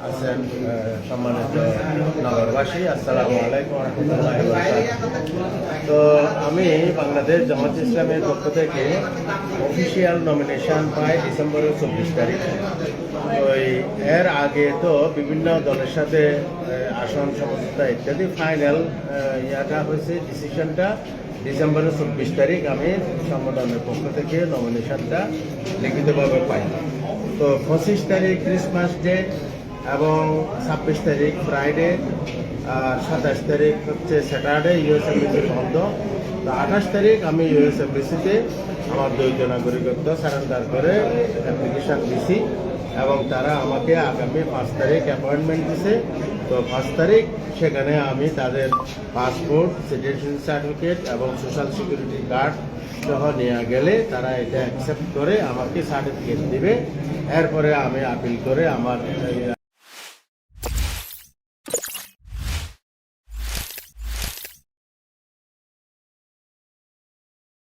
আছেন সম্মানিত নগরবাসী, আসসালামু আলাইকুম ওয়া রাহমাতুল্লাহি ওয়া বারাকাতুহু। তো আমি বাংলাদেশ জামাত ইসলামের পক্ষ থেকে অফিসিয়াল নমিনেশন পাই ডিসেম্বরের 24 তারিখ। তো এর আগে তো বিভিন্ন দলের সাথে আসন সমঝোতা ইত্যাদি ফাইনাল ইয়াটা হয়েছে, ডিসিশনটা ডিসেম্বরের 24 তারিখ আমি সংগঠনের পক্ষ থেকে নমিনেশনটা লিখিতভাবে পাই। তো 25 তারিখ ক্রিসমাস ডে এবং 26 তারিখ ফ্রাইডে, আর 27 তারিখ হচ্ছে স্যাটারডে ইউএসএমবিসি বন্ধ। তো 28 তারিখ আমি ইউএসএমবিসিতে আমার দ্বৈত নাগরিকত্ব সারেন্ডার করে অ্যাপ্লিকেশান দিছি এবং তারা আমাকে আগামী 5 তারিখ অ্যাপয়েন্টমেন্ট দিছে। তো 5 তারিখ সেখানে আমি তাদের পাসপোর্ট, সিটিজেন সার্টিফিকেট এবং সোশ্যাল সিকিউরিটি কার্ড সহ নিয়ে গেলে তারা এটা অ্যাকসেপ্ট করে আমাকে সার্টিফিকেট দিবে। এরপরে আমি আপিল করে আমার